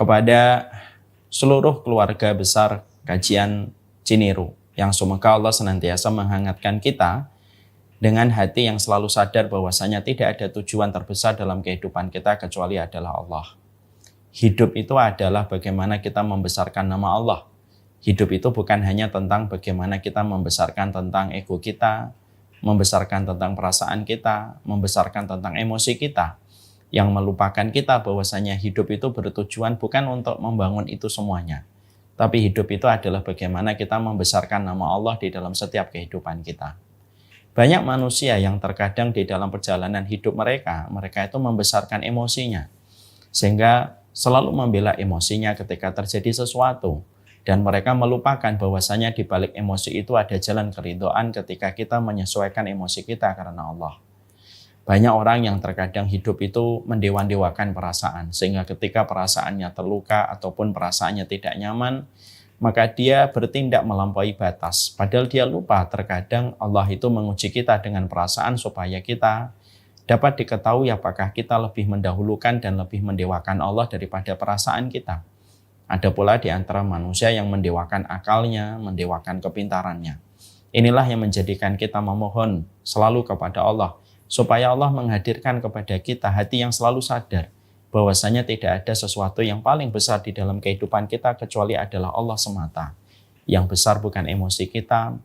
kepada seluruh keluarga besar kajian Ciniru, yang semoga Allah senantiasa menghangatkan kita dengan hati yang selalu sadar bahwasanya tidak ada tujuan terbesar dalam kehidupan kita kecuali adalah Allah. Hidup itu adalah bagaimana kita membesarkan nama Allah. Hidup itu bukan hanya tentang bagaimana kita membesarkan tentang ego kita, membesarkan tentang perasaan kita, membesarkan tentang emosi kita, yang melupakan kita bahwasanya hidup itu bertujuan bukan untuk membangun itu semuanya. Tapi hidup itu adalah bagaimana kita membesarkan nama Allah di dalam setiap kehidupan kita. Banyak manusia yang terkadang di dalam perjalanan hidup mereka itu membesarkan emosinya. Sehingga selalu membela emosinya ketika terjadi sesuatu. Dan mereka melupakan bahwasanya di balik emosi itu ada jalan keridhaan ketika kita menyesuaikan emosi kita karena Allah. Banyak orang yang terkadang hidup itu mendewa-dewakan perasaan. Sehingga ketika perasaannya terluka ataupun perasaannya tidak nyaman, maka dia bertindak melampaui batas. Padahal dia lupa terkadang Allah itu menguji kita dengan perasaan supaya kita dapat diketahui apakah kita lebih mendahulukan dan lebih mendewakan Allah daripada perasaan kita. Ada pula di antara manusia yang mendewakan akalnya, mendewakan kepintarannya. Inilah yang menjadikan kita memohon selalu kepada Allah, supaya Allah menghadirkan kepada kita hati yang selalu sadar bahwasanya tidak ada sesuatu yang paling besar di dalam kehidupan kita kecuali adalah Allah semata. Yang besar bukan emosi kita,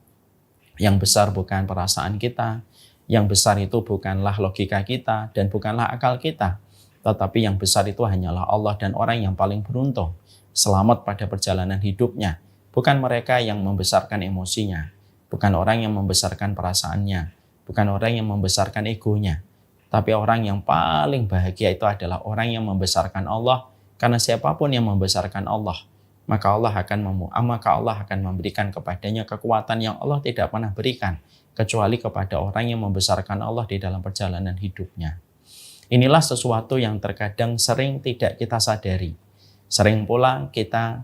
yang besar bukan perasaan kita, yang besar itu bukanlah logika kita dan bukanlah akal kita. Tetapi yang besar itu hanyalah Allah, dan orang yang paling beruntung selamat pada perjalanan hidupnya bukan mereka yang membesarkan emosinya, bukan orang yang membesarkan perasaannya, bukan orang yang membesarkan egonya. Tapi orang yang paling bahagia itu adalah orang yang membesarkan Allah, karena siapapun yang membesarkan Allah, maka Allah akan memberikan kepadanya kekuatan yang Allah tidak pernah berikan kecuali kepada orang yang membesarkan Allah di dalam perjalanan hidupnya. Inilah sesuatu yang terkadang sering tidak kita sadari. Sering pula kita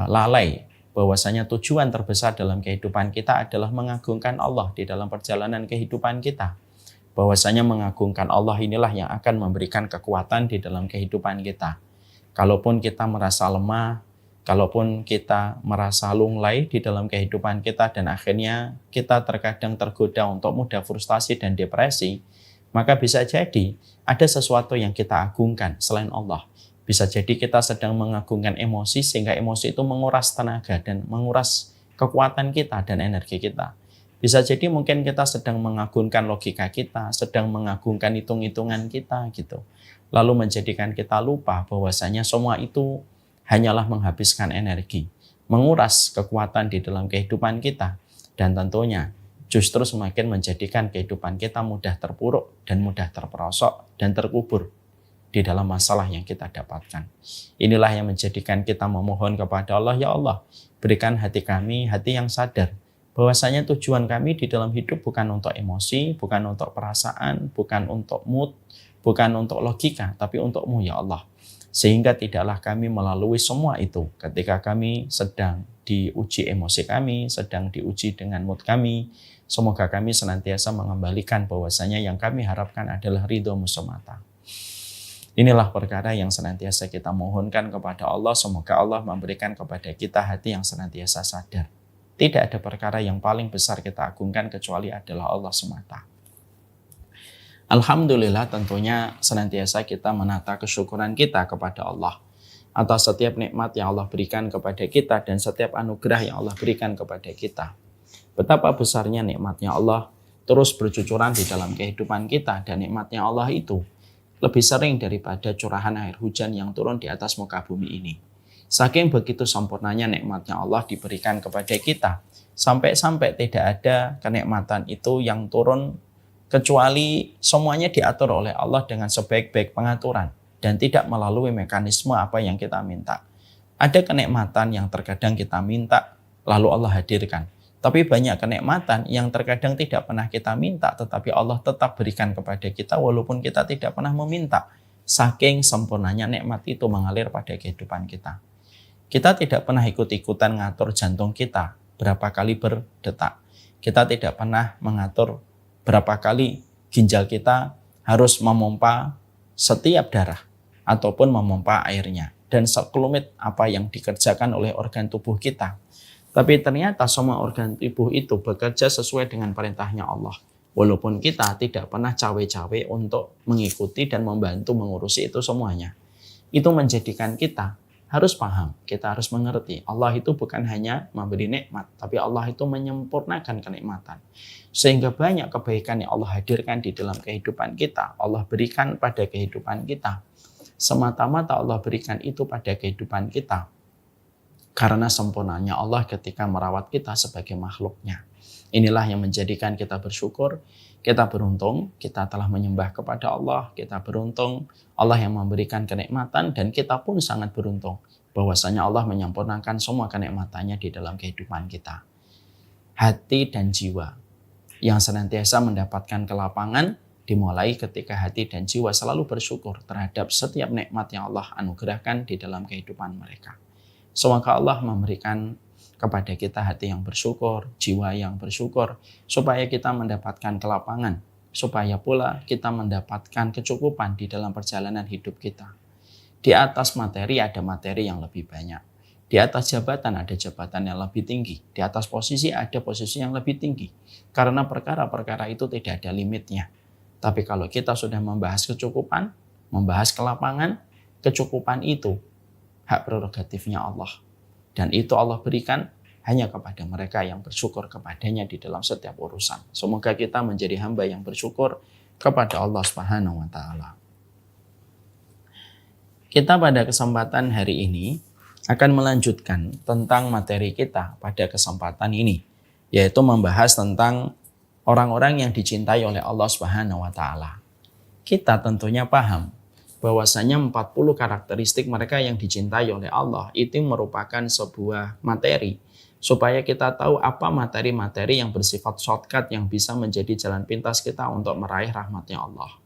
lalai bahwasanya tujuan terbesar dalam kehidupan kita adalah mengagungkan Allah di dalam perjalanan kehidupan kita. Bahwasanya mengagungkan Allah inilah yang akan memberikan kekuatan di dalam kehidupan kita. Kalaupun kita merasa lemah, kalaupun kita merasa lunglai di dalam kehidupan kita dan akhirnya kita terkadang tergoda untuk mudah frustasi dan depresi, maka bisa jadi ada sesuatu yang kita agungkan selain Allah. Bisa jadi kita sedang mengagungkan emosi sehingga emosi itu menguras tenaga dan menguras kekuatan kita dan energi kita. Bisa jadi mungkin kita sedang mengagungkan logika kita, sedang mengagungkan hitung-hitungan kita gitu. Lalu menjadikan kita lupa bahwasanya semua itu hanyalah menghabiskan energi, menguras kekuatan di dalam kehidupan kita, dan tentunya justru semakin menjadikan kehidupan kita mudah terpuruk dan mudah terperosok dan terkubur di dalam masalah yang kita dapatkan. Inilah yang menjadikan kita memohon kepada Allah, ya Allah, berikan hati kami hati yang sadar bahwasanya tujuan kami di dalam hidup bukan untuk emosi, bukan untuk perasaan, bukan untuk mood, bukan untuk logika, tapi untuk-Mu ya Allah. Sehingga tidaklah kami melalui semua itu ketika kami sedang diuji emosi kami, sedang diuji dengan mood kami. Semoga kami senantiasa mengembalikan bahwasanya yang kami harapkan adalah ridho-Mu semata. Inilah perkara yang senantiasa kita mohonkan kepada Allah. Semoga Allah memberikan kepada kita hati yang senantiasa sadar. Tidak ada perkara yang paling besar kita agungkan kecuali adalah Allah semata. Alhamdulillah, tentunya senantiasa kita menata kesyukuran kita kepada Allah atas setiap nikmat yang Allah berikan kepada kita dan setiap anugerah yang Allah berikan kepada kita. Betapa besarnya nikmatnya Allah terus bercucuran di dalam kehidupan kita, dan nikmatnya Allah itu lebih sering daripada curahan air hujan yang turun di atas muka bumi ini. Saking begitu sempurnanya nikmatnya Allah diberikan kepada kita, sampai-sampai tidak ada kenikmatan itu yang turun kecuali semuanya diatur oleh Allah dengan sebaik-baik pengaturan dan tidak melalui mekanisme apa yang kita minta. Ada kenikmatan yang terkadang kita minta lalu Allah hadirkan. Tapi banyak kenikmatan yang terkadang tidak pernah kita minta tetapi Allah tetap berikan kepada kita walaupun kita tidak pernah meminta. Saking sempurnanya nikmat itu mengalir pada kehidupan kita. Kita tidak pernah ikut-ikutan ngatur jantung kita berapa kali berdetak. Kita tidak pernah mengatur berapa kali ginjal kita harus memompa setiap darah ataupun memompa airnya. dan sekelumit apa yang dikerjakan oleh organ tubuh kita. Tapi ternyata semua organ tubuh itu bekerja sesuai dengan perintahnya Allah. Walaupun kita tidak pernah cawe-cawe untuk mengikuti dan membantu mengurusi itu semuanya. Itu menjadikan kita harus paham, kita harus mengerti. Allah itu bukan hanya memberi nikmat, tapi Allah itu menyempurnakan kenikmatan. Sehingga banyak kebaikan yang Allah hadirkan di dalam kehidupan kita, Allah berikan pada kehidupan kita. Semata-mata Allah berikan itu pada kehidupan kita karena sempurnanya Allah ketika merawat kita sebagai makhluknya. Inilah yang menjadikan kita bersyukur, kita beruntung, kita telah menyembah kepada Allah, kita beruntung, Allah yang memberikan kenikmatan, dan kita pun sangat beruntung bahwasanya Allah menyempurnakan semua kenikmatannya di dalam kehidupan kita. Hati dan jiwa yang senantiasa mendapatkan kelapangan dimulai ketika hati dan jiwa selalu bersyukur terhadap setiap nikmat yang Allah anugerahkan di dalam kehidupan mereka. Semoga Allah memberikan kepada kita hati yang bersyukur, jiwa yang bersyukur, supaya kita mendapatkan kelapangan, supaya pula kita mendapatkan kecukupan di dalam perjalanan hidup kita. Di atas materi ada materi yang lebih banyak, di atas jabatan ada jabatan yang lebih tinggi, di atas posisi ada posisi yang lebih tinggi, karena perkara-perkara itu tidak ada limitnya. Tapi kalau kita sudah membahas kecukupan, membahas kelapangan, kecukupan itu hak prerogatifnya Allah. Dan itu Allah berikan hanya kepada mereka yang bersyukur kepadanya di dalam setiap urusan. Semoga kita menjadi hamba yang bersyukur kepada Allah Subhanahu wa Ta'ala. Kita pada kesempatan hari ini akan melanjutkan tentang materi kita pada kesempatan ini, yaitu membahas tentang orang-orang yang dicintai oleh Allah Subhanahu wa Ta'ala. Kita tentunya paham bahwasanya 40 karakteristik mereka yang dicintai oleh Allah itu merupakan sebuah materi supaya kita tahu apa materi-materi yang bersifat shortcut yang bisa menjadi jalan pintas kita untuk meraih rahmatnya Allah.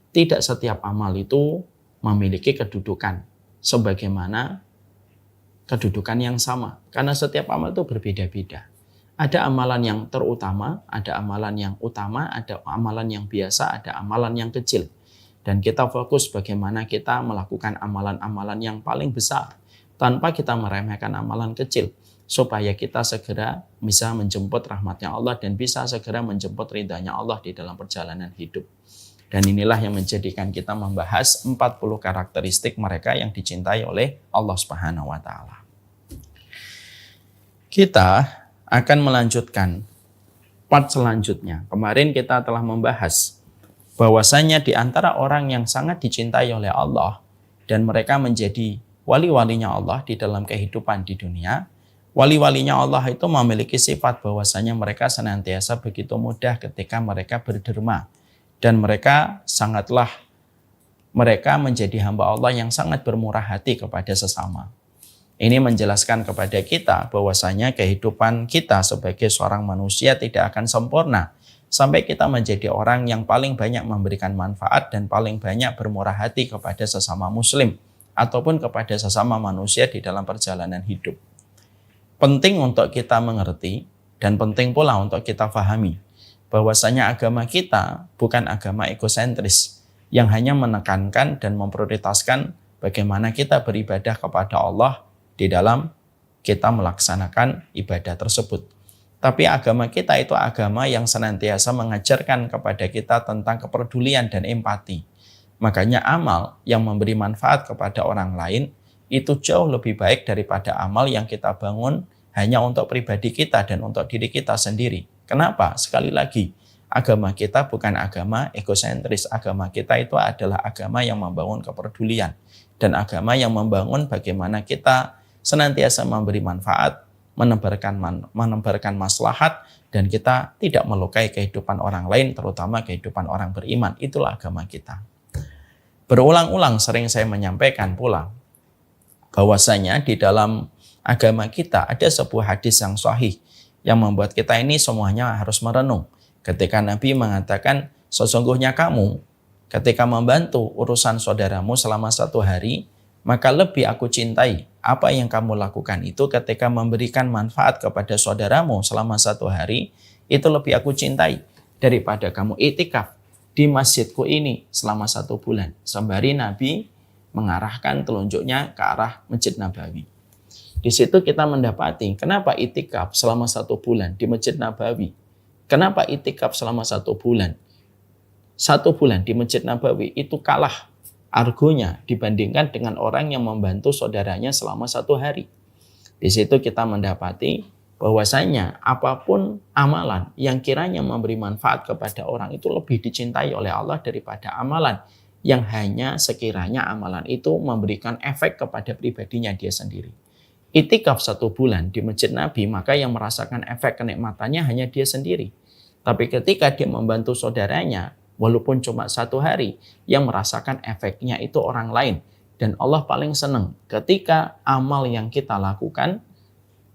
Tidak setiap amal itu memiliki kedudukan sebagaimana kedudukan yang sama, karena setiap amal itu berbeda-beda. Ada amalan yang terutama, ada amalan yang utama, ada amalan yang biasa, ada amalan yang kecil. Dan kita fokus bagaimana kita melakukan amalan-amalan yang paling besar tanpa kita meremehkan amalan kecil, supaya kita segera bisa menjemput rahmatnya Allah dan bisa segera menjemput ridhanya Allah di dalam perjalanan hidup. Dan inilah yang menjadikan kita membahas 40 karakteristik mereka yang dicintai oleh Allah Subhanahu wa Ta'ala. Kita akan melanjutkan part selanjutnya. Kemarin kita telah membahas bahwasanya di antara orang yang sangat dicintai oleh Allah dan mereka menjadi wali-walinya Allah di dalam kehidupan di dunia, wali-walinya Allah itu memiliki sifat bahwasanya mereka senantiasa begitu mudah ketika mereka berderma, dan mereka menjadi hamba Allah yang sangat bermurah hati kepada sesama. Ini menjelaskan kepada kita bahwasanya kehidupan kita sebagai seorang manusia tidak akan sempurna sampai kita menjadi orang yang paling banyak memberikan manfaat dan paling banyak bermurah hati kepada sesama muslim ataupun kepada sesama manusia di dalam perjalanan hidup. Penting untuk kita mengerti dan penting pula untuk kita fahami bahwasanya agama kita bukan agama egosentris yang hanya menekankan dan memprioritaskan bagaimana kita beribadah kepada Allah di dalam kita melaksanakan ibadah tersebut. Tapi agama kita itu agama yang senantiasa mengajarkan kepada kita tentang kepedulian dan empati. Makanya amal yang memberi manfaat kepada orang lain itu jauh lebih baik daripada amal yang kita bangun hanya untuk pribadi kita dan untuk diri kita sendiri. Kenapa? Sekali lagi, agama kita bukan agama egosentris. Agama kita itu adalah agama yang membangun kepedulian dan agama yang membangun bagaimana kita senantiasa memberi manfaat, menebarkan maslahat, dan kita tidak melukai kehidupan orang lain, terutama kehidupan orang beriman. Itulah agama kita. Berulang-ulang sering saya menyampaikan pula bahwasanya di dalam agama kita ada sebuah hadis yang sahih yang membuat kita ini semuanya harus merenung. Ketika Nabi mengatakan, sesungguhnya kamu ketika membantu urusan saudaramu selama 1 hari, maka lebih aku cintai apa yang kamu lakukan itu ketika memberikan manfaat kepada saudaramu selama 1 hari, itu lebih aku cintai daripada kamu iktikaf di masjidku ini selama 1 bulan. Sembari Nabi mengarahkan telunjuknya ke arah Masjid Nabawi. Di situ kita mendapati kenapa itikaf selama 1 bulan di Masjid Nabawi. Kenapa itikaf selama 1 bulan? 1 bulan di Masjid Nabawi itu kalah argonya dibandingkan dengan orang yang membantu saudaranya selama 1 hari. Di situ kita mendapati bahwasanya apapun amalan yang kiranya memberi manfaat kepada orang itu lebih dicintai oleh Allah daripada amalan yang hanya sekiranya amalan itu memberikan efek kepada pribadinya dia sendiri. Itikaf 1 bulan di Masjid Nabi, maka yang merasakan efek kenikmatannya hanya dia sendiri. Tapi ketika dia membantu saudaranya, walaupun cuma 1 hari, yang merasakan efeknya itu orang lain. Dan Allah paling senang ketika amal yang kita lakukan,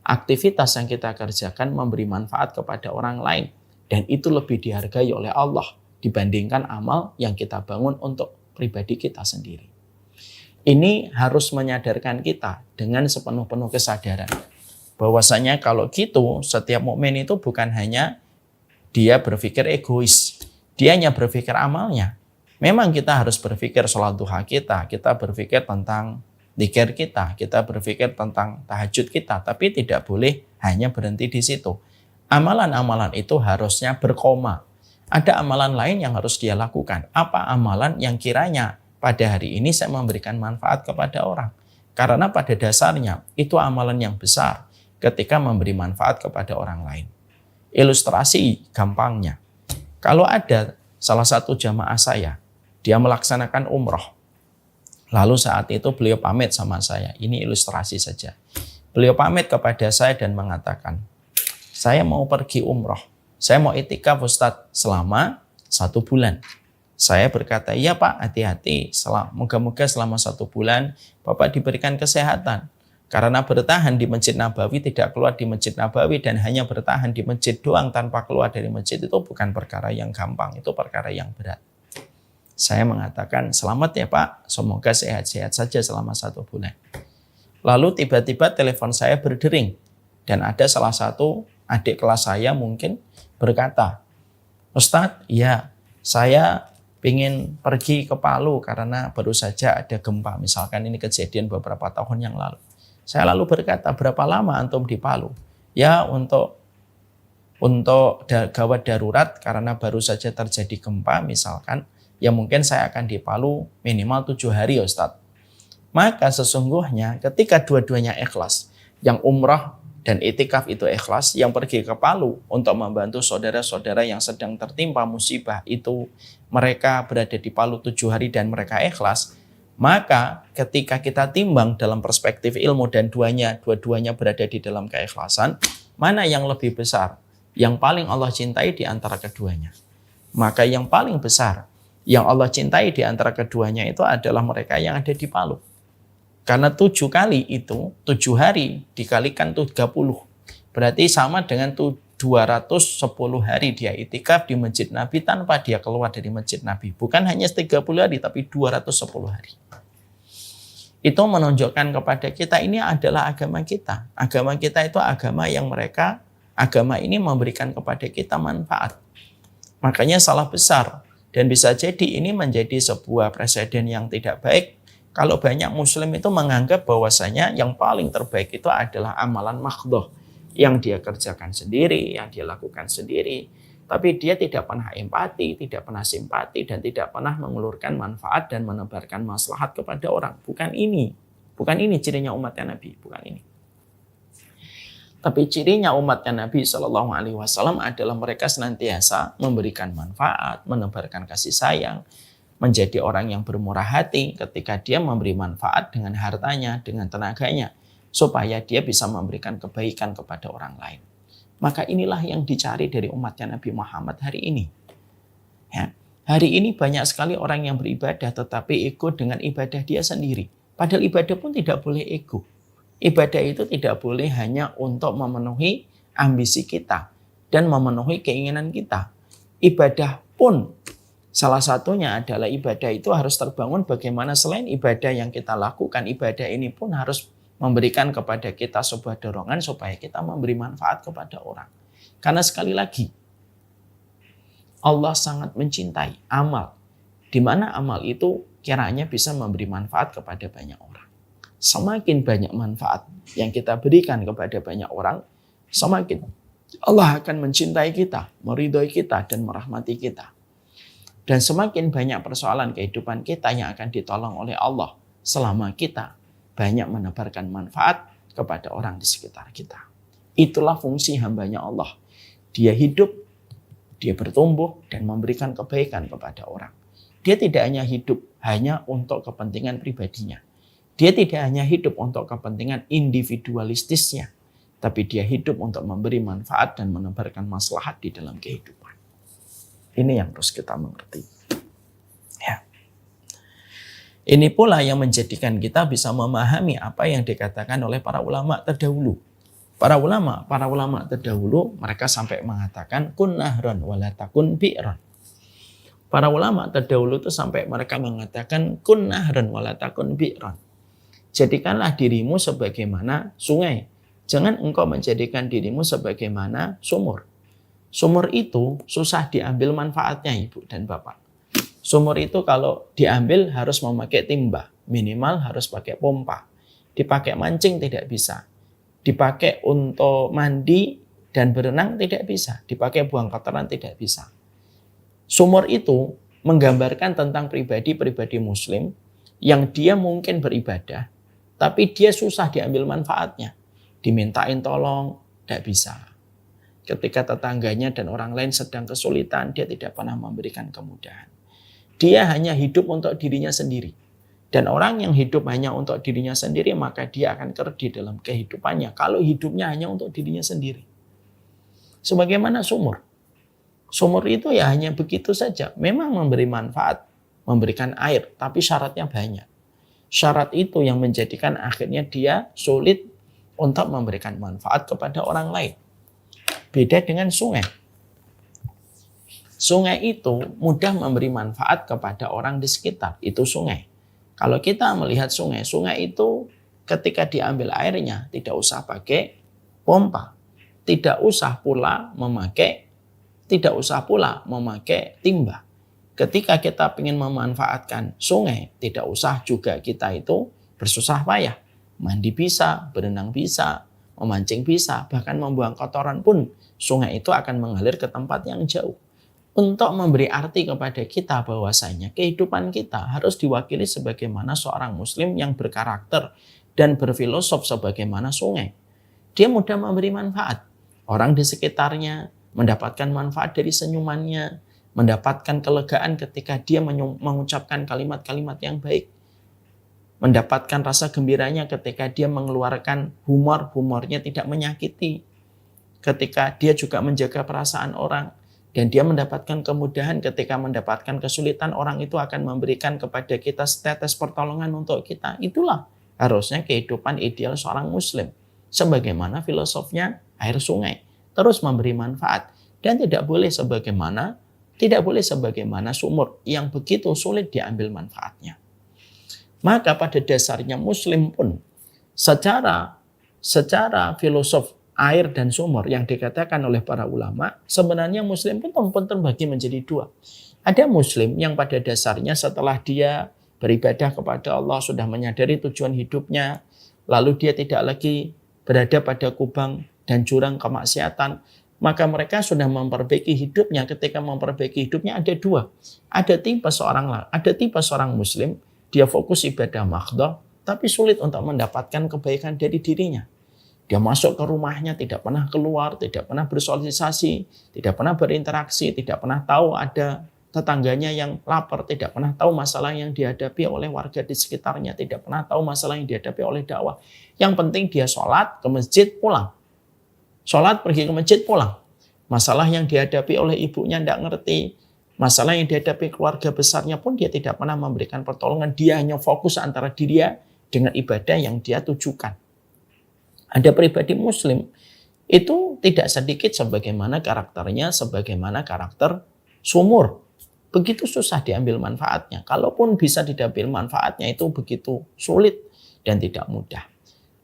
aktivitas yang kita kerjakan memberi manfaat kepada orang lain. Dan itu lebih dihargai oleh Allah dibandingkan amal yang kita bangun untuk pribadi kita sendiri. Ini harus menyadarkan kita dengan sepenuh-penuh kesadaran. Bahwasanya kalau gitu, setiap mukmin itu bukan hanya dia berpikir egois. Dia hanya berpikir amalnya. Memang kita harus berpikir sholat duha kita berpikir tentang dzikir kita berpikir tentang tahajud kita. Tapi tidak boleh hanya berhenti di situ. Amalan-amalan itu harusnya berkoma. Ada amalan lain yang harus dia lakukan. Apa amalan yang kiranya pada hari ini saya memberikan manfaat kepada orang. Karena pada dasarnya itu amalan yang besar ketika memberi manfaat kepada orang lain. Ilustrasi gampangnya. Kalau ada salah satu jamaah saya, dia melaksanakan umroh. Lalu saat itu beliau pamit sama saya. Ini ilustrasi saja. Beliau pamit kepada saya dan mengatakan, saya mau pergi umroh. Saya mau itikaf Ustadz selama 1 bulan. Saya berkata, iya Pak, hati-hati. Moga-moga selama 1 bulan Bapak diberikan kesehatan. Karena bertahan di Masjid Nabawi, tidak keluar di Masjid Nabawi, dan hanya bertahan di masjid doang tanpa keluar dari masjid itu bukan perkara yang gampang, itu perkara yang berat. Saya mengatakan, selamat ya Pak, semoga sehat-sehat saja selama 1 bulan. Lalu tiba-tiba telepon saya berdering. Dan ada salah satu adik kelas saya mungkin berkata, Ustadz, ya saya ingin pergi ke Palu karena baru saja ada gempa. Misalkan ini kejadian beberapa tahun yang lalu. Saya lalu berkata, berapa lama antum di Palu? Ya untuk gawat darurat karena baru saja terjadi gempa misalkan, ya mungkin saya akan di Palu minimal 7 hari Ustadz. Maka sesungguhnya ketika dua-duanya ikhlas, yang umrah dan itikaf itu ikhlas, yang pergi ke Palu untuk membantu saudara-saudara yang sedang tertimpa musibah itu, mereka berada di Palu 7 hari dan mereka ikhlas, maka ketika kita timbang dalam perspektif ilmu dan dua-duanya berada di dalam keikhlasan, mana yang lebih besar? Yang paling Allah cintai di antara keduanya. Maka yang paling besar, yang Allah cintai di antara keduanya itu adalah mereka yang ada di Palu. Karena 7 kali itu, 7 hari dikalikan 30. Berarti sama dengan 210 hari dia itikaf di Masjid Nabi tanpa dia keluar dari Masjid Nabi. Bukan hanya 30 hari, tapi 210 hari. Itu menunjukkan kepada kita ini adalah agama kita. Agama kita itu agama yang agama ini memberikan kepada kita manfaat. Makanya salah besar. Dan bisa jadi ini menjadi sebuah presiden yang tidak baik. Kalau banyak muslim itu menganggap bahwasanya yang paling terbaik itu adalah amalan makhdoh. Yang dia kerjakan sendiri, yang dia lakukan sendiri. Tapi dia tidak pernah empati, tidak pernah simpati, dan tidak pernah mengulurkan manfaat dan menebarkan maslahat kepada orang. Bukan ini cirinya umatnya Nabi, bukan ini. Tapi cirinya umatnya Nabi SAW adalah mereka senantiasa memberikan manfaat, menebarkan kasih sayang, menjadi orang yang bermurah hati ketika dia memberi manfaat dengan hartanya, dengan tenaganya, supaya dia bisa memberikan kebaikan kepada orang lain. Maka inilah yang dicari dari umatnya Nabi Muhammad hari ini. Ya, hari ini banyak sekali orang yang beribadah tetapi ego dengan ibadah dia sendiri. Padahal ibadah pun tidak boleh ego. Ibadah itu tidak boleh hanya untuk memenuhi ambisi kita dan memenuhi keinginan kita. Ibadah pun salah satunya adalah ibadah itu harus terbangun bagaimana selain ibadah yang kita lakukan, ibadah ini pun harus memberikan kepada kita sebuah dorongan supaya kita memberi manfaat kepada orang. Karena sekali lagi, Allah sangat mencintai amal. Di mana amal itu kiranya bisa memberi manfaat kepada banyak orang. Semakin banyak manfaat yang kita berikan kepada banyak orang, semakin Allah akan mencintai kita, meridhoi kita, dan merahmati kita. Dan semakin banyak persoalan kehidupan kita yang akan ditolong oleh Allah selama kita banyak menebarkan manfaat kepada orang di sekitar kita. Itulah fungsi hambanya Allah. Dia hidup, dia bertumbuh, dan memberikan kebaikan kepada orang. Dia tidak hanya hidup hanya untuk kepentingan pribadinya. Dia tidak hanya hidup untuk kepentingan individualistisnya, tapi dia hidup untuk memberi manfaat dan menebarkan maslahat di dalam kehidupan. Ini yang harus kita mengerti. Ya. Ini pula yang menjadikan kita bisa memahami apa yang dikatakan oleh para ulama terdahulu. Para ulama terdahulu mereka sampai mengatakan kun nahron wala takun bi'ron. Para ulama terdahulu itu sampai mereka mengatakan kun nahron wala takun bi'ron. Jadikanlah dirimu sebagaimana sungai. Jangan engkau menjadikan dirimu sebagaimana sumur. Sumur itu susah diambil manfaatnya, Ibu dan Bapak. Sumur itu kalau diambil harus memakai timba. Minimal harus pakai pompa. Dipakai mancing tidak bisa. Dipakai untuk mandi dan berenang tidak bisa. Dipakai buang kotoran tidak bisa. Sumur itu menggambarkan tentang pribadi-pribadi muslim yang dia mungkin beribadah, tapi dia susah diambil manfaatnya. Dimintain tolong, tidak bisa. Ketika tetangganya dan orang lain sedang kesulitan, dia tidak pernah memberikan kemudahan. Dia hanya hidup untuk dirinya sendiri. Dan orang yang hidup hanya untuk dirinya sendiri, maka dia akan kerdi dalam kehidupannya. Kalau hidupnya hanya untuk dirinya sendiri. Sebagaimana sumur. Sumur itu ya hanya begitu saja. Memang memberi manfaat, memberikan air, tapi syaratnya banyak. Syarat itu yang menjadikan akhirnya dia sulit untuk memberikan manfaat kepada orang lain. Beda dengan sungai. Sungai itu mudah memberi manfaat kepada orang di sekitar. Itu sungai. Kalau kita melihat sungai, sungai itu ketika diambil airnya tidak usah pakai pompa. Tidak usah pula memakai timba. Ketika kita ingin memanfaatkan sungai, tidak usah juga kita itu bersusah payah. Mandi bisa, berenang bisa, memancing bisa, bahkan membuang kotoran pun sungai itu akan mengalir ke tempat yang jauh. Untuk memberi arti kepada kita bahwasanya kehidupan kita harus diwakili sebagaimana seorang muslim yang berkarakter dan berfilosof sebagaimana sungai. Dia mudah memberi manfaat. Orang di sekitarnya mendapatkan manfaat dari senyumannya, mendapatkan kelegaan ketika dia mengucapkan kalimat-kalimat yang baik, mendapatkan rasa gembiranya ketika dia mengeluarkan humornya tidak menyakiti, ketika dia juga menjaga perasaan orang, dan dia mendapatkan kemudahan ketika mendapatkan kesulitan, orang itu akan memberikan kepada kita setetes pertolongan untuk kita. Itulah harusnya kehidupan ideal seorang muslim, sebagaimana filosofnya air sungai. Terus memberi manfaat dan tidak boleh sebagaimana sumur yang begitu sulit diambil manfaatnya. Maka pada dasarnya muslim pun secara filosof air dan sumur yang dikatakan oleh para ulama, sebenarnya muslim pun terbagi menjadi dua. Ada muslim yang pada dasarnya setelah dia beribadah kepada Allah, sudah menyadari tujuan hidupnya, lalu dia tidak lagi berada pada kubang dan jurang kemaksiatan, maka mereka sudah memperbaiki hidupnya. Ketika memperbaiki hidupnya ada dua. Ada tipe seorang muslim, dia fokus ibadah mahdhah, tapi sulit untuk mendapatkan kebaikan dari dirinya. Dia masuk ke rumahnya, tidak pernah keluar, tidak pernah bersosialisasi, tidak pernah berinteraksi, tidak pernah tahu ada tetangganya yang lapar, tidak pernah tahu masalah yang dihadapi oleh warga di sekitarnya, tidak pernah tahu masalah yang dihadapi oleh dakwah. Yang penting dia sholat, ke masjid, pulang. Sholat, pergi ke masjid, pulang. Masalah yang dihadapi oleh ibunya tidak ngerti. Masalah yang dihadapi keluarga besarnya pun dia tidak pernah memberikan pertolongan. Dia hanya fokus antara dia dengan ibadah yang dia tujukan. Ada pribadi muslim itu tidak sedikit sebagaimana karakternya, sebagaimana karakter sumur. Begitu susah diambil manfaatnya. Kalaupun bisa diambil manfaatnya itu begitu sulit dan tidak mudah.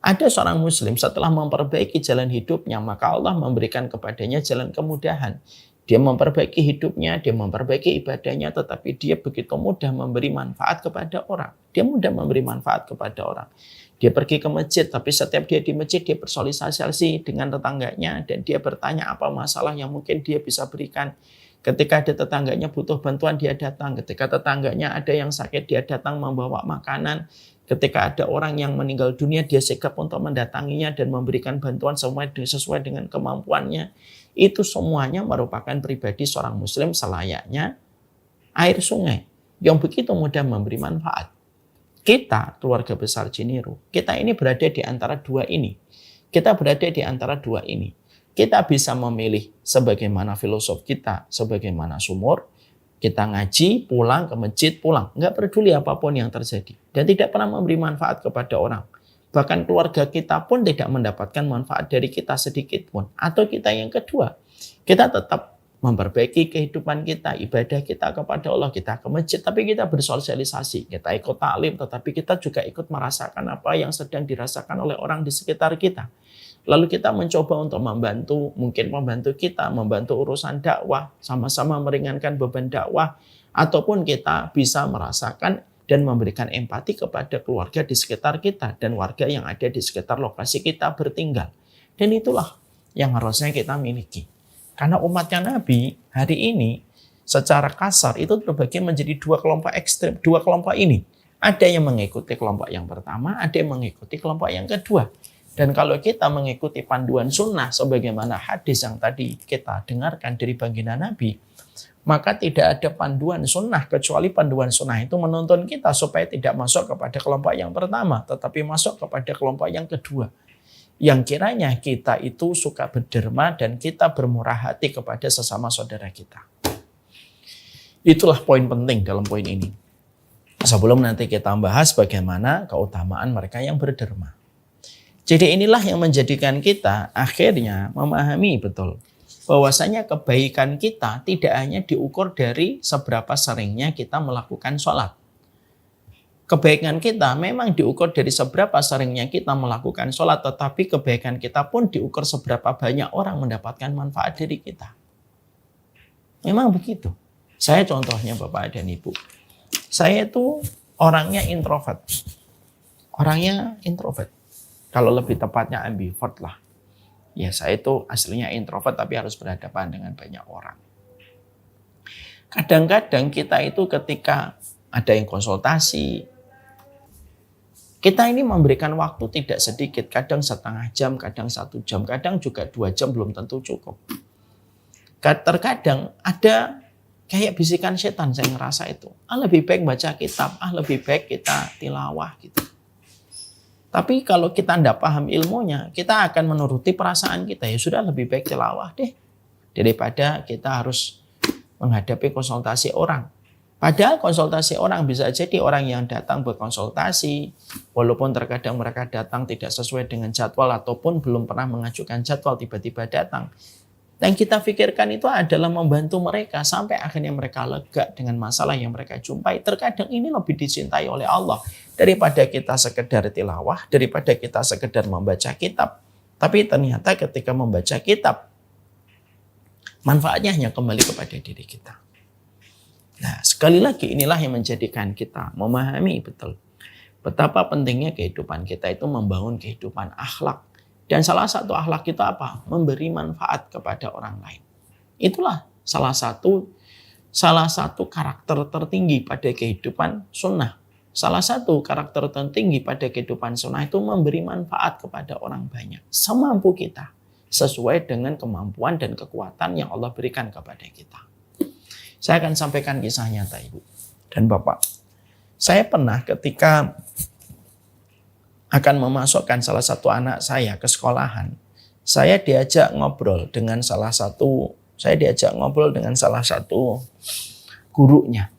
Ada seorang muslim setelah memperbaiki jalan hidupnya, maka Allah memberikan kepadanya jalan kemudahan. Dia memperbaiki hidupnya, dia memperbaiki ibadahnya, tetapi dia begitu mudah memberi manfaat kepada orang. Dia mudah memberi manfaat kepada orang. Dia pergi ke masjid, tapi setiap dia di masjid, dia bersosialisasi dengan tetangganya, dan dia bertanya apa masalah yang mungkin dia bisa berikan. Ketika ada tetangganya butuh bantuan, dia datang. Ketika tetangganya ada yang sakit, dia datang membawa makanan. Ketika ada orang yang meninggal dunia, dia sigap untuk mendatanginya dan memberikan bantuan sesuai dengan kemampuannya. Itu semuanya merupakan pribadi seorang muslim selayaknya air sungai yang begitu mudah memberi manfaat. Kita, keluarga besar Ciniru, kita ini berada di antara dua ini. Kita berada di antara dua ini. Kita bisa memilih sebagaimana filosof kita, sebagaimana sumur. Kita ngaji, pulang ke masjid, pulang. Nggak peduli apapun yang terjadi. Dan tidak pernah memberi manfaat kepada orang. Bahkan keluarga kita pun tidak mendapatkan manfaat dari kita sedikit pun. Atau kita yang kedua, kita tetap memperbaiki kehidupan kita, ibadah kita kepada Allah, kita ke masjid, tapi kita bersosialisasi, kita ikut taklim, tetapi kita juga ikut merasakan apa yang sedang dirasakan oleh orang di sekitar kita. Lalu kita mencoba untuk membantu, mungkin membantu kita, membantu urusan dakwah, sama-sama meringankan beban dakwah, ataupun kita bisa merasakan dan memberikan empati kepada keluarga di sekitar kita dan warga yang ada di sekitar lokasi kita bertinggal. Dan itulah yang harusnya kita miliki. Karena umatnya Nabi hari ini secara kasar itu terbagi menjadi dua kelompok ekstrem, dua kelompok ini. Ada yang mengikuti kelompok yang pertama, ada yang mengikuti kelompok yang kedua. Dan kalau kita mengikuti panduan sunnah sebagaimana hadis yang tadi kita dengarkan dari baginda Nabi, maka tidak ada panduan sunnah kecuali panduan sunnah itu menuntun kita supaya tidak masuk kepada kelompok yang pertama, tetapi masuk kepada kelompok yang kedua. Yang kiranya kita itu suka berderma dan kita bermurah hati kepada sesama saudara kita. Itulah poin penting dalam poin ini. Sebelum nanti kita bahas bagaimana keutamaan mereka yang berderma. Jadi inilah yang menjadikan kita akhirnya memahami betul bahwasanya kebaikan kita tidak hanya diukur dari seberapa seringnya kita melakukan sholat. Kebaikan kita memang diukur dari seberapa seringnya kita melakukan sholat, tetapi kebaikan kita pun diukur seberapa banyak orang mendapatkan manfaat dari kita. Memang begitu. Saya contohnya Bapak dan Ibu. Saya itu orangnya introvert. Orangnya introvert. Kalau lebih tepatnya ambivert lah. Ya saya itu aslinya introvert tapi harus berhadapan dengan banyak orang. Kadang-kadang kita itu ketika ada yang konsultasi, kita ini memberikan waktu tidak sedikit. Kadang setengah jam, kadang 1 jam, kadang juga 2 jam belum tentu cukup. Terkadang ada kayak bisikan setan saya ngerasa itu. Lebih baik baca kitab, lebih baik kita tilawah gitu. Tapi kalau kita tidak paham ilmunya, kita akan menuruti perasaan kita. Ya sudah lebih baik tilawah deh. Daripada kita harus menghadapi konsultasi orang. Padahal konsultasi orang bisa jadi orang yang datang berkonsultasi. Walaupun terkadang mereka datang tidak sesuai dengan jadwal ataupun belum pernah mengajukan jadwal tiba-tiba datang. Dan kita pikirkan itu adalah membantu mereka sampai akhirnya mereka lega dengan masalah yang mereka jumpai. Terkadang ini lebih dicintai oleh Allah daripada kita sekedar tilawah, daripada kita sekedar membaca kitab. Tapi ternyata ketika membaca kitab, manfaatnya hanya kembali kepada diri kita. Nah, sekali lagi inilah yang menjadikan kita memahami betul betapa pentingnya kehidupan kita itu membangun kehidupan akhlak. Dan salah satu akhlak kita apa? Memberi manfaat kepada orang lain. Itulah salah satu karakter tertinggi pada kehidupan sunnah. Salah satu karakter tertinggi pada kehidupan sunnah itu memberi manfaat kepada orang banyak. Semampu kita. Sesuai dengan kemampuan dan kekuatan yang Allah berikan kepada kita. Saya akan sampaikan kisah nyata Ibu dan Bapak. Saya pernah ketika akan memasukkan salah satu anak saya ke sekolahan, saya diajak ngobrol dengan salah satu gurunya.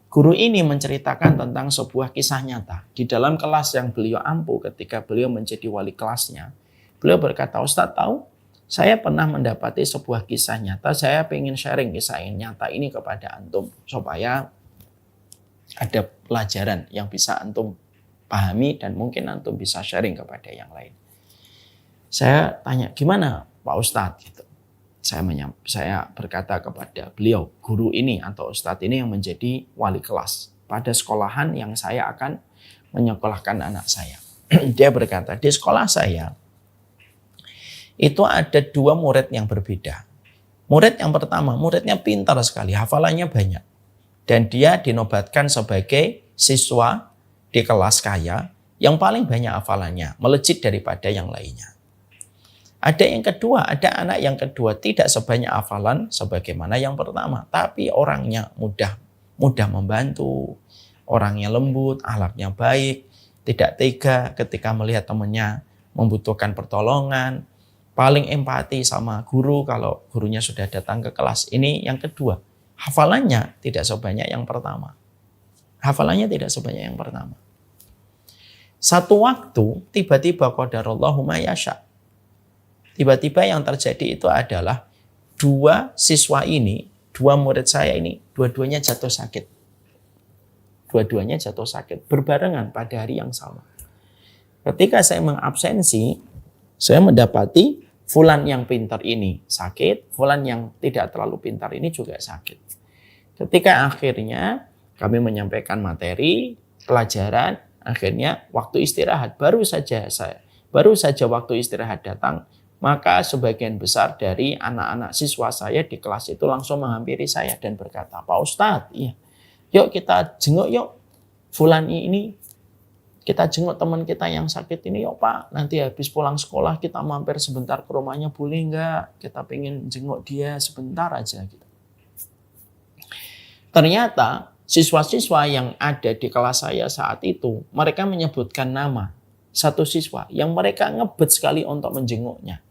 Guru ini menceritakan tentang sebuah kisah nyata. Di dalam kelas yang beliau ampu ketika beliau menjadi wali kelasnya, beliau berkata, "Ustadz tahu, saya pernah mendapati sebuah kisah nyata, saya ingin sharing kisah nyata ini kepada antum, supaya ada pelajaran yang bisa antum pahami dan mungkin antum bisa sharing kepada yang lain." Saya tanya, "Gimana Pak Ustadz?" Gitu. Saya berkata kepada beliau, guru ini atau ustadz ini yang menjadi wali kelas pada sekolahan yang saya akan menyekolahkan anak saya. Dia berkata, di sekolah saya itu ada 2 murid yang berbeda. Murid yang pertama, muridnya pintar sekali, hafalannya banyak. Dan dia dinobatkan sebagai siswa di kelas kaya yang paling banyak hafalannya, melejit daripada yang lainnya. Ada yang kedua, ada anak yang kedua tidak sebanyak hafalan sebagaimana yang pertama, tapi orangnya mudah membantu, orangnya lembut, akhlaknya baik, tidak tega ketika melihat temannya membutuhkan pertolongan, paling empati sama guru kalau gurunya sudah datang ke kelas. Ini yang kedua, hafalannya tidak sebanyak yang pertama. Hafalannya tidak sebanyak yang pertama. Satu waktu tiba-tiba qadarallahu ma yasha. Tiba-tiba yang terjadi itu adalah 2 siswa ini, 2 murid saya ini, dua-duanya jatuh sakit. Dua-duanya jatuh sakit berbarengan pada hari yang sama. Ketika saya mengabsensi, saya mendapati fulan yang pintar ini sakit, fulan yang tidak terlalu pintar ini juga sakit. Ketika akhirnya kami menyampaikan materi, pelajaran, akhirnya waktu istirahat, baru saja waktu istirahat datang, maka sebagian besar dari anak-anak siswa saya di kelas itu langsung menghampiri saya dan berkata, Pak Ustadz, iya, yuk kita jenguk yuk fulan ini, kita jenguk teman kita yang sakit ini yuk Pak, nanti habis pulang sekolah kita mampir sebentar ke rumahnya boleh nggak? Kita pengen jenguk dia sebentar aja gitu. Ternyata siswa-siswa yang ada di kelas saya saat itu, mereka menyebutkan nama satu siswa yang mereka ngebet sekali untuk menjenguknya.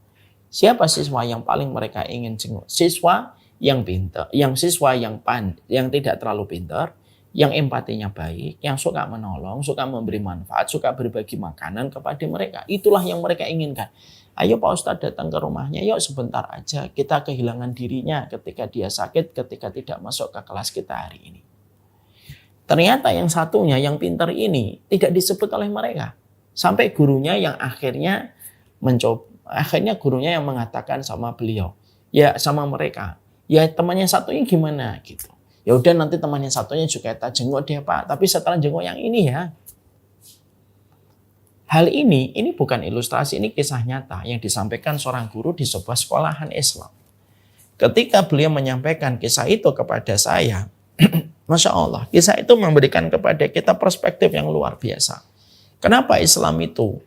Siapa siswa yang paling mereka ingin jenguk? Siswa yang pintar, yang tidak terlalu pintar, yang empatinya baik, yang suka menolong, suka memberi manfaat, suka berbagi makanan kepada mereka. Itulah yang mereka inginkan. Ayo Pak Ustadz datang ke rumahnya, yuk sebentar aja. Kita kehilangan dirinya ketika dia sakit, ketika tidak masuk ke kelas kita hari ini. Ternyata yang satunya, yang pintar ini tidak disebut oleh mereka. Sampai gurunya yang akhirnya gurunya yang mengatakan sama beliau, ya sama mereka, ya temannya satunya gimana gitu. Ya udah nanti temannya satunya juga kita jenguk dia Pak, tapi setelah jenguk yang ini ya. Hal ini bukan ilustrasi, ini kisah nyata yang disampaikan seorang guru di sebuah sekolahan Islam. Ketika beliau menyampaikan kisah itu kepada saya, Masya Allah, kisah itu memberikan kepada kita perspektif yang luar biasa. Kenapa Islam itu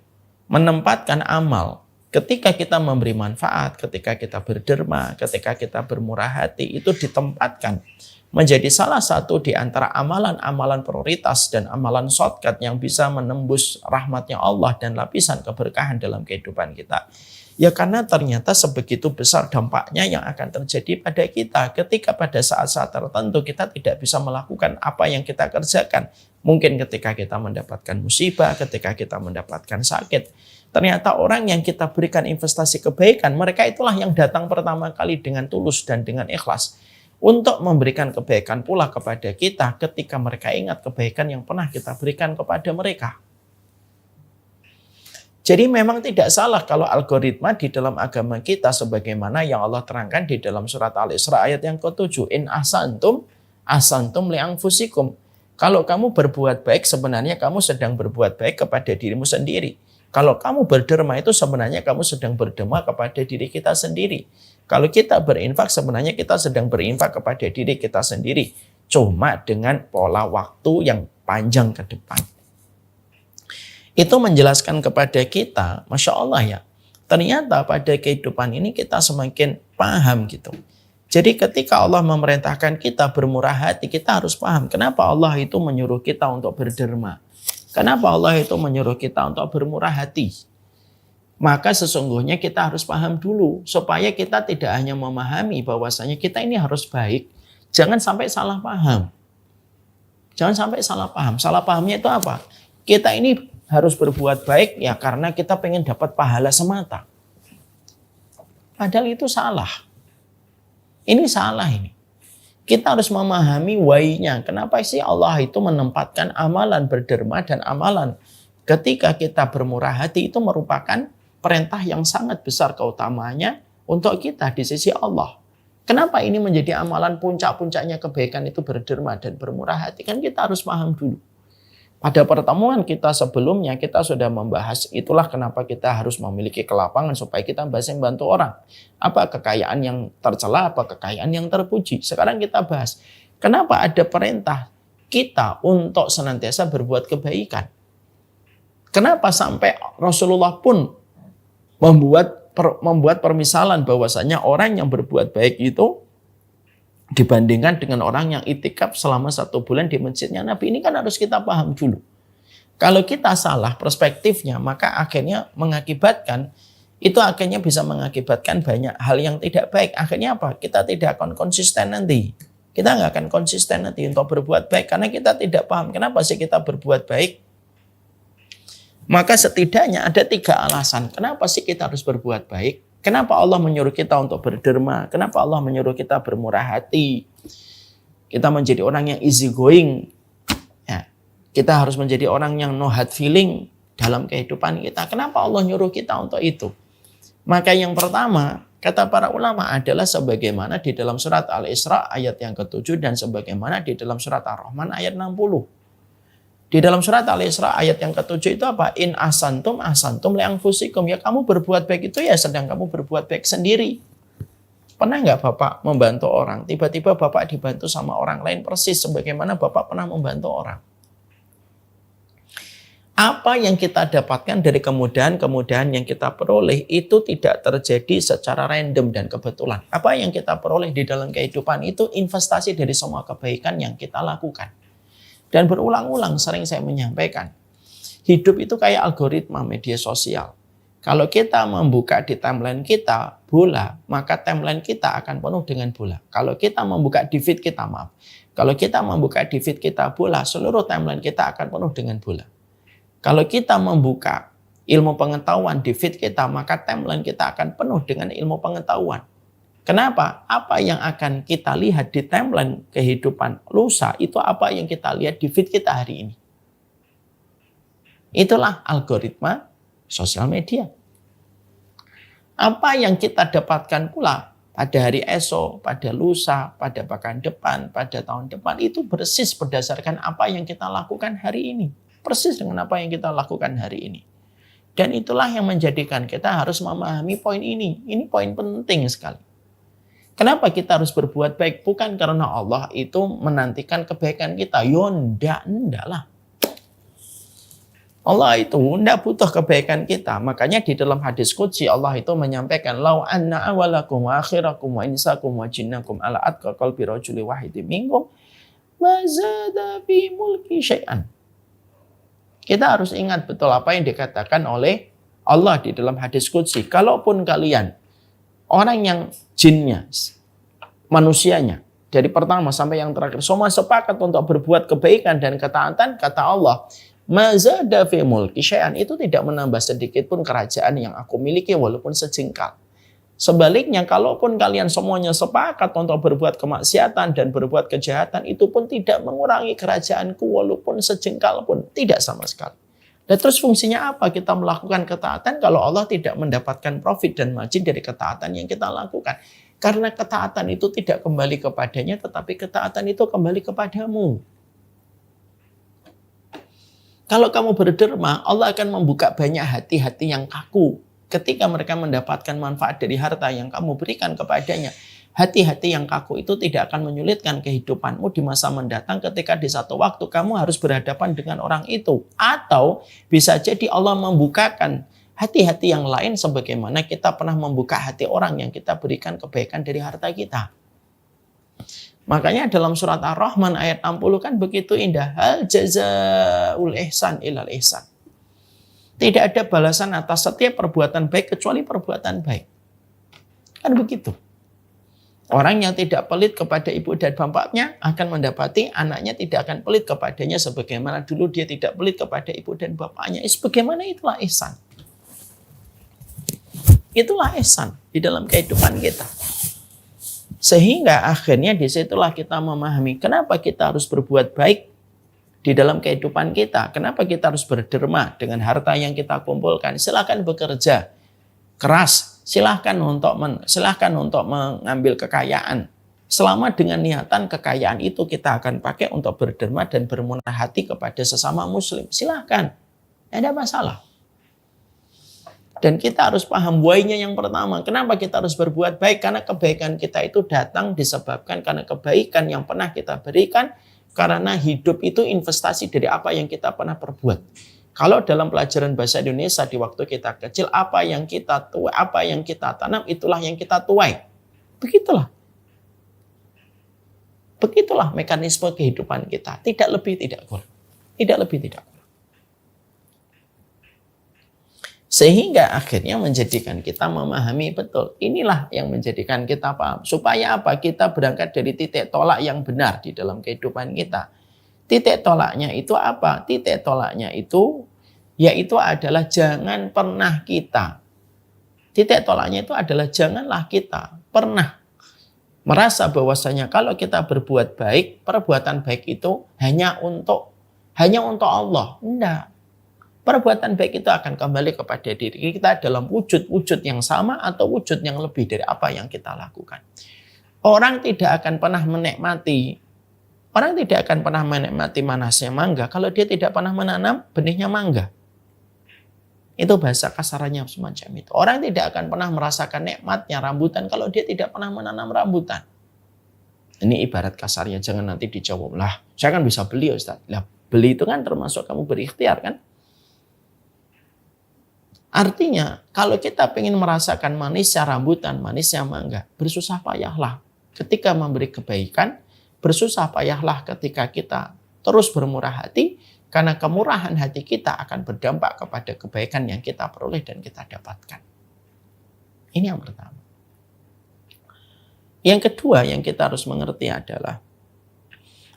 menempatkan amal ketika kita memberi manfaat, ketika kita berderma, ketika kita bermurah hati, itu ditempatkan menjadi salah satu di antara amalan-amalan prioritas dan amalan shortcut yang bisa menembus rahmatnya Allah dan lapisan keberkahan dalam kehidupan kita. Ya karena ternyata sebegitu besar dampaknya yang akan terjadi pada kita ketika pada saat-saat tertentu kita tidak bisa melakukan apa yang kita kerjakan. Mungkin ketika kita mendapatkan musibah, ketika kita mendapatkan sakit. Ternyata orang yang kita berikan investasi kebaikan, mereka itulah yang datang pertama kali dengan tulus dan dengan ikhlas untuk memberikan kebaikan pula kepada kita ketika mereka ingat kebaikan yang pernah kita berikan kepada mereka. Jadi memang tidak salah kalau algoritma di dalam agama kita sebagaimana yang Allah terangkan di dalam surat Al-Isra ayat yang ke-7. In ahsantum li anfusikum. Kalau kamu berbuat baik sebenarnya kamu sedang berbuat baik kepada dirimu sendiri. Kalau kamu berderma itu sebenarnya kamu sedang berderma kepada diri kita sendiri. Kalau kita berinfak sebenarnya kita sedang berinfak kepada diri kita sendiri. Cuma dengan pola waktu yang panjang ke depan. Itu menjelaskan kepada kita, Masya Allah ya, ternyata pada kehidupan ini kita semakin paham gitu. Jadi ketika Allah memerintahkan kita bermurah hati, kita harus paham kenapa Allah itu menyuruh kita untuk berderma. Kenapa Allah itu menyuruh kita untuk bermurah hati? Maka sesungguhnya kita harus paham dulu supaya kita tidak hanya memahami bahwasanya kita ini harus baik. Jangan sampai salah paham. Jangan sampai salah paham. Salah pahamnya itu apa? Kita ini harus berbuat baik ya karena kita pengen dapat pahala semata. Padahal itu salah. Ini salah ini. Kita harus memahami why-nya. Kenapa sih Allah itu menempatkan amalan berderma dan amalan ketika kita bermurah hati itu merupakan perintah yang sangat besar keutamaannya untuk kita di sisi Allah. Kenapa ini menjadi amalan puncak-puncaknya kebaikan itu berderma dan bermurah hati? Kan kita harus paham dulu. Pada pertemuan kita sebelumnya kita sudah membahas itulah kenapa kita harus memiliki kelapangan supaya kita bisa membantu orang. Apa kekayaan yang tercela, apa kekayaan yang terpuji. Sekarang kita bahas kenapa ada perintah kita untuk senantiasa berbuat kebaikan. Kenapa sampai Rasulullah pun membuat permisalan bahwasanya orang yang berbuat baik itu dibandingkan dengan orang yang itikaf selama 1 bulan di masjidnya Nabi. Ini kan harus kita paham dulu. Kalau kita salah perspektifnya, maka akhirnya bisa mengakibatkan banyak hal yang tidak baik. Akhirnya apa? Kita tidak akan konsisten nanti. Kita nggak akan konsisten nanti untuk berbuat baik karena kita tidak paham kenapa sih kita berbuat baik. Maka setidaknya ada 3 alasan kenapa sih kita harus berbuat baik. Kenapa Allah menyuruh kita untuk berderma? Kenapa Allah menyuruh kita bermurah hati? Kita menjadi orang yang easy going. Ya, kita harus menjadi orang yang no hard feeling dalam kehidupan kita. Kenapa Allah nyuruh kita untuk itu? Maka yang pertama, kata para ulama adalah sebagaimana di dalam surat Al-Isra ayat yang ke-7 dan sebagaimana di dalam surat Ar-Rahman ayat 60. Di dalam surat Al-Isra ayat yang ke-7 itu apa? In asantum li anfusikum. Ya kamu berbuat baik itu ya sedang kamu berbuat baik sendiri. Pernah nggak Bapak membantu orang? Tiba-tiba Bapak dibantu sama orang lain persis sebagaimana Bapak pernah membantu orang. Apa yang kita dapatkan dari kemudahan-kemudahan yang kita peroleh itu tidak terjadi secara random dan kebetulan. Apa yang kita peroleh di dalam kehidupan itu investasi dari semua kebaikan yang kita lakukan. Dan berulang-ulang sering saya menyampaikan, hidup itu kayak algoritma media sosial. Kalau kita membuka di timeline kita bola, maka timeline kita akan penuh dengan bola. Kalau kita membuka di feed kita, kalau kita membuka di feed kita bola, seluruh timeline kita akan penuh dengan bola. Kalau kita membuka ilmu pengetahuan di feed kita, maka timeline kita akan penuh dengan ilmu pengetahuan. Kenapa? Apa yang akan kita lihat di timeline kehidupan lusa, itu apa yang kita lihat di feed kita hari ini. Itulah algoritma sosial media. Apa yang kita dapatkan pula pada hari esok, pada lusa, pada pekan depan, pada tahun depan, itu persis berdasarkan apa yang kita lakukan hari ini. Persis dengan apa yang kita lakukan hari ini. Dan itulah yang menjadikan kita harus memahami poin ini. Ini poin penting sekali. Kenapa kita harus berbuat baik? Bukan karena Allah itu menantikan kebaikan kita. Enggak lah. Allah itu enggak butuh kebaikan kita. Makanya di dalam hadis qudsi Allah itu menyampaikan, "Lau anna awalakum wa akhirakum wa insakum wa jinnakum ala atqa qalbi rajuli wahidin minkum, ma zada fi mulki syai'an." Kita harus ingat betul apa yang dikatakan oleh Allah di dalam hadis qudsi. Kalaupun kalian orang yang jinnya, manusianya, dari pertama sampai yang terakhir, semua sepakat untuk berbuat kebaikan dan ketaatan, kata Allah, mazada fi mulki syai'an, itu tidak menambah sedikit pun kerajaan yang aku miliki walaupun sejengkal. Sebaliknya, kalaupun kalian semuanya sepakat untuk berbuat kemaksiatan dan berbuat kejahatan, itu pun tidak mengurangi kerajaanku walaupun sejengkal pun, tidak sama sekali. Dan terus fungsinya apa kita melakukan ketaatan kalau Allah tidak mendapatkan profit dan margin dari ketaatan yang kita lakukan? Karena ketaatan itu tidak kembali kepadanya, tetapi ketaatan itu kembali kepadamu. Kalau kamu berderma, Allah akan membuka banyak hati-hati yang kaku. Ketika mereka mendapatkan manfaat dari harta yang kamu berikan kepadanya, hati-hati yang kaku itu tidak akan menyulitkan kehidupanmu di masa mendatang ketika di satu waktu kamu harus berhadapan dengan orang itu. Atau bisa jadi Allah membukakan hati-hati yang lain sebagaimana kita pernah membuka hati orang yang kita berikan kebaikan dari harta kita. Makanya dalam surat Ar-Rahman ayat 60 kan begitu indah. Hal jazaul ihsan ilal ihsan. Tidak ada balasan atas setiap perbuatan baik kecuali perbuatan baik. Kan begitu. Orang yang tidak pelit kepada ibu dan bapaknya akan mendapati anaknya tidak akan pelit kepadanya sebagaimana dulu dia tidak pelit kepada ibu dan bapaknya. Sebagaimana itulah ihsan. Itulah ihsan di dalam kehidupan kita. Sehingga akhirnya disitulah kita memahami kenapa kita harus berbuat baik di dalam kehidupan kita. Kenapa kita harus berderma dengan harta yang kita kumpulkan. Silakan bekerja. keras, silahkan untuk mengambil kekayaan. Selama dengan niatan kekayaan itu kita akan pakai untuk berderma dan bermurah hati kepada sesama muslim, silahkan, tidak ada masalah. Dan kita harus paham why-nya yang pertama. Kenapa kita harus berbuat baik? Karena kebaikan kita itu datang disebabkan karena kebaikan yang pernah kita berikan. Karena hidup itu investasi dari apa yang kita pernah perbuat. Kalau dalam pelajaran bahasa Indonesia di waktu kita kecil, apa yang kita tanam, itulah yang kita tuai. Begitulah. Begitulah mekanisme kehidupan kita. Tidak lebih, tidak kurang. Tidak lebih, tidak kurang. Sehingga akhirnya menjadikan kita memahami betul. Inilah yang menjadikan kita paham. Supaya apa? Kita berangkat dari titik tolak yang benar di dalam kehidupan kita. Titik tolaknya itu apa? Titik tolaknya itu yaitu adalah jangan pernah kita. Titik tolaknya itu adalah janganlah kita pernah merasa bahwasanya kalau kita berbuat baik, perbuatan baik itu hanya untuk Allah. Enggak. Perbuatan baik itu akan kembali kepada diri kita dalam wujud-wujud yang sama atau wujud yang lebih dari apa yang kita lakukan. Orang tidak akan pernah menikmati manasnya mangga kalau dia tidak pernah menanam benihnya mangga. Itu bahasa kasarannya semacam itu. Orang tidak akan pernah merasakan nikmatnya rambutan kalau dia tidak pernah menanam rambutan. Ini ibarat kasarnya, jangan nanti dijawab, lah saya kan bisa beli Ustaz. Lah beli itu kan termasuk kamu berikhtiar kan? Artinya, kalau kita ingin merasakan manisnya rambutan, manisnya mangga, bersusah payahlah ketika memberi kebaikan, bersusah payahlah ketika kita terus bermurah hati, karena kemurahan hati kita akan berdampak kepada kebaikan yang kita peroleh dan kita dapatkan. Ini yang pertama. Yang kedua yang kita harus mengerti adalah,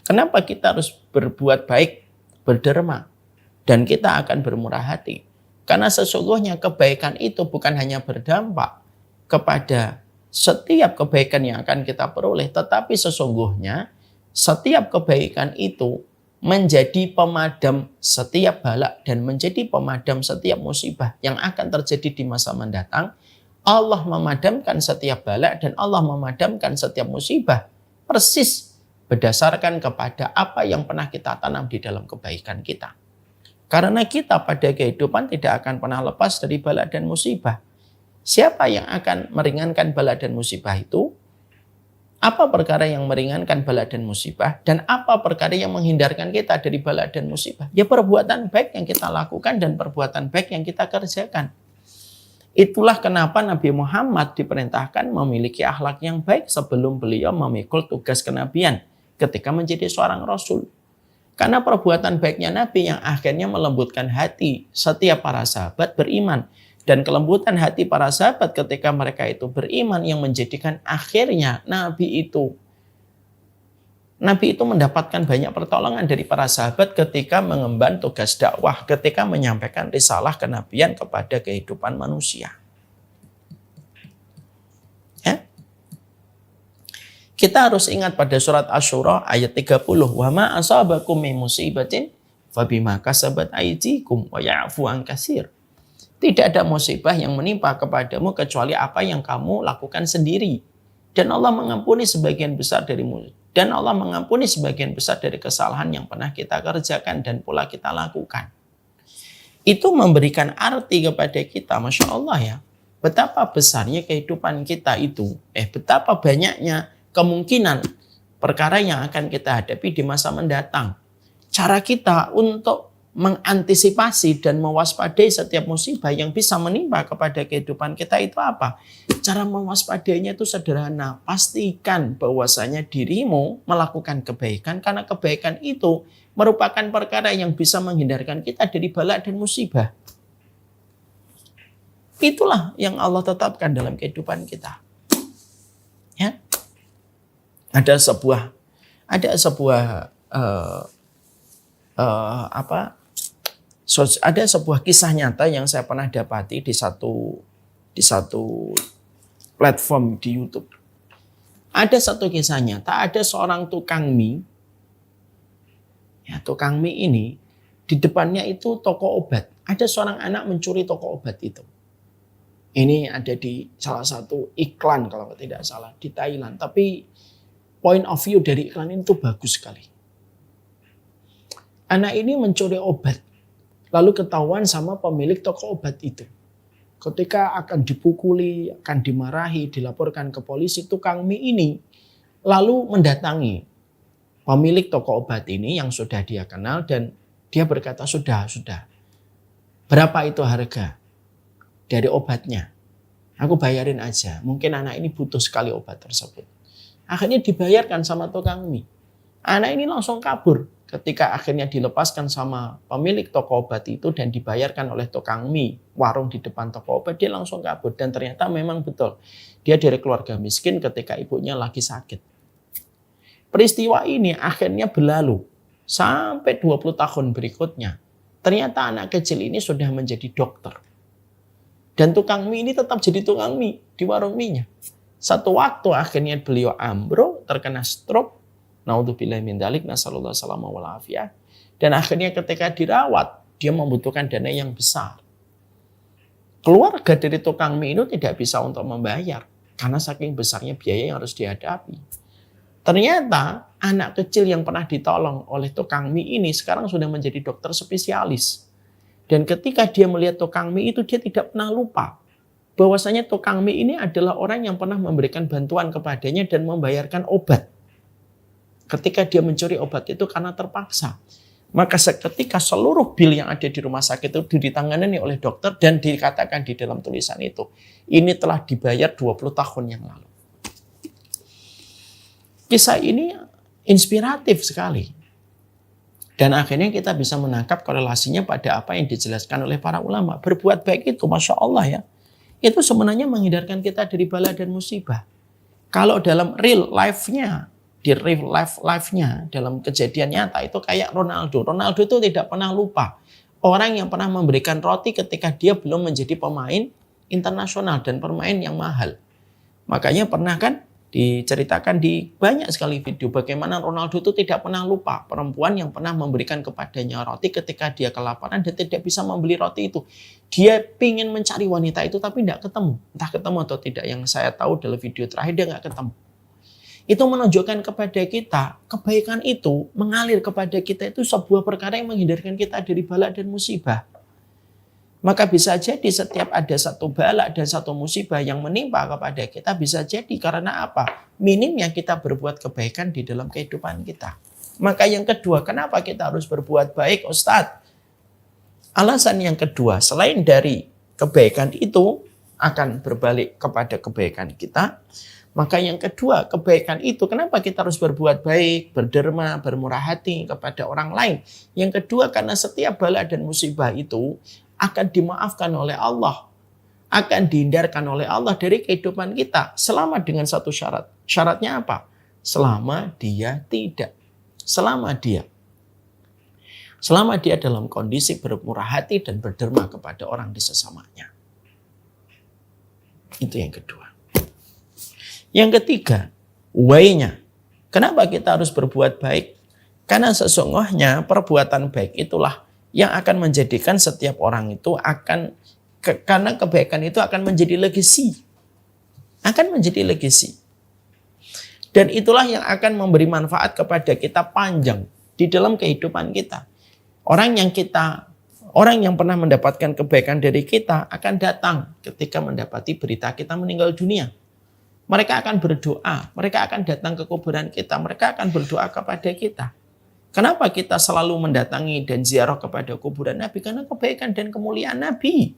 kenapa kita harus berbuat baik, berderma, dan kita akan bermurah hati? Karena sesungguhnya kebaikan itu bukan hanya berdampak kepada setiap kebaikan yang akan kita peroleh, tetapi sesungguhnya setiap kebaikan itu menjadi pemadam setiap bala dan menjadi pemadam setiap musibah yang akan terjadi di masa mendatang. Allah memadamkan setiap bala dan Allah memadamkan setiap musibah persis berdasarkan kepada apa yang pernah kita tanam di dalam kebaikan kita. Karena kita pada kehidupan tidak akan pernah lepas dari bala dan musibah. Siapa yang akan meringankan bala dan musibah itu? Apa perkara yang meringankan bala dan musibah? Dan apa perkara yang menghindarkan kita dari bala dan musibah? Ya perbuatan baik yang kita lakukan dan perbuatan baik yang kita kerjakan. Itulah kenapa Nabi Muhammad diperintahkan memiliki akhlak yang baik sebelum beliau memikul tugas kenabian ketika menjadi seorang Rasul. Karena perbuatan baiknya Nabi yang akhirnya melembutkan hati setiap para sahabat beriman. Dan kelembutan hati para sahabat ketika mereka itu beriman yang menjadikan akhirnya Nabi itu mendapatkan banyak pertolongan dari para sahabat ketika mengemban tugas dakwah, ketika menyampaikan risalah kenabian kepada kehidupan manusia. Kita harus ingat pada surat Asy-Syura ayat 30. Wa ma asabakum min musibatin fabima kasabat aydikum wa ya'fu an katsir. Tidak ada musibah yang menimpa kepadamu kecuali apa yang kamu lakukan sendiri. Dan Allah mengampuni sebagian besar dari kesalahan yang pernah kita kerjakan dan pula kita lakukan. Itu memberikan arti kepada kita, Masya Allah ya. Betapa besarnya kehidupan kita itu. Betapa banyaknya kemungkinan perkara yang akan kita hadapi di masa mendatang. Cara kita untuk mengantisipasi dan mewaspadai setiap musibah yang bisa menimpa kepada kehidupan kita itu apa? Cara mewaspadainya itu sederhana. Pastikan bahwasanya dirimu melakukan kebaikan karena kebaikan itu merupakan perkara yang bisa menghindarkan kita dari bala dan musibah. Itulah yang Allah tetapkan dalam kehidupan kita. Ya. Ada sebuah kisah nyata yang saya pernah dapati di satu platform di YouTube. Ada satu kisah nyata, ada seorang tukang mie. Ya, tukang mie ini di depannya itu toko obat. Ada seorang anak mencuri toko obat itu. Ini ada di salah satu iklan kalau tidak salah di Thailand. Tapi point of view dari iklan itu bagus sekali. Anak ini mencuri obat. Lalu ketahuan sama pemilik toko obat itu. Ketika akan dipukuli, akan dimarahi, dilaporkan ke polisi, tukang mie ini lalu mendatangi pemilik toko obat ini yang sudah dia kenal dan dia berkata, sudah. Berapa itu harga dari obatnya? Aku bayarin aja. Mungkin anak ini butuh sekali obat tersebut. Akhirnya dibayarkan sama tukang mie. Anak ini langsung kabur. Ketika akhirnya dilepaskan sama pemilik toko obat itu dan dibayarkan oleh tukang mie warung di depan toko obat, dia langsung kabur. Dan ternyata memang betul. Dia dari keluarga miskin ketika ibunya lagi sakit. Peristiwa ini akhirnya berlalu sampai 20 tahun berikutnya. Ternyata anak kecil ini sudah menjadi dokter. Dan tukang mie ini tetap jadi tukang mie di warung mie-nya. Satu waktu akhirnya beliau ambruk, terkena stroke. Naudzubillahi min dzalik, nasallallahu salamah wal afiyah. Dan akhirnya ketika dirawat, dia membutuhkan dana yang besar. Keluarga dari tukang mie itu tidak bisa untuk membayar. Karena saking besarnya biaya yang harus dihadapi. Ternyata anak kecil yang pernah ditolong oleh tukang mie ini sekarang sudah menjadi dokter spesialis. Dan ketika dia melihat tukang mie itu, dia tidak pernah lupa bahwasanya tukang mie ini adalah orang yang pernah memberikan bantuan kepadanya dan membayarkan obat. Ketika dia mencuri obat itu karena terpaksa. Maka seketika seluruh bil yang ada di rumah sakit itu ditangani oleh dokter dan dikatakan di dalam tulisan itu, ini telah dibayar 20 tahun yang lalu. Kisah ini inspiratif sekali. Dan akhirnya kita bisa menangkap korelasinya pada apa yang dijelaskan oleh para ulama. Berbuat baik itu, Masya Allah ya, itu sebenarnya menghindarkan kita dari bala dan musibah. Kalau dalam real life-nya, di real life-nya, dalam kejadian nyata itu kayak Ronaldo. Ronaldo itu tidak pernah lupa orang yang pernah memberikan roti ketika dia belum menjadi pemain internasional dan pemain yang mahal. Makanya pernah kan diceritakan di banyak sekali video bagaimana Ronaldo itu tidak pernah lupa perempuan yang pernah memberikan kepadanya roti ketika dia kelaparan dan tidak bisa membeli roti itu. Dia ingin mencari wanita itu tapi tidak ketemu. Entah ketemu atau tidak. Yang saya tahu dalam video terakhir dia nggak ketemu. Itu menunjukkan kepada kita kebaikan itu mengalir kepada kita itu sebuah perkara yang menghindarkan kita dari bala dan musibah. Maka bisa jadi setiap ada satu bala dan satu musibah yang menimpa kepada kita bisa jadi karena apa? Minimnya kita berbuat kebaikan di dalam kehidupan kita. Maka yang kedua, kenapa kita harus berbuat baik, Ustadz? Alasan yang kedua, selain dari kebaikan itu akan berbalik kepada kebaikan kita, maka yang kedua, kebaikan itu kenapa kita harus berbuat baik, berderma, bermurah hati kepada orang lain? Yang kedua, karena setiap bala dan musibah itu akan dimaafkan oleh Allah, akan dihindarkan oleh Allah dari kehidupan kita selama dengan satu syarat. Syaratnya apa? Selama dia dalam kondisi bermurah hati dan berderma kepada orang di sesamanya. Itu yang kedua. Yang ketiga, why-nya. Kenapa kita harus berbuat baik? Karena sesungguhnya perbuatan baik itulah yang akan menjadikan setiap orang itu karena kebaikan itu akan menjadi legacy. Akan menjadi legacy. Dan itulah yang akan memberi manfaat kepada kita panjang di dalam kehidupan kita. Orang yang pernah mendapatkan kebaikan dari kita akan datang ketika mendapati berita kita meninggal dunia. Mereka akan berdoa, mereka akan datang ke kuburan kita, mereka akan berdoa kepada kita. Kenapa kita selalu mendatangi dan ziarah kepada kuburan Nabi? Karena kebaikan dan kemuliaan Nabi.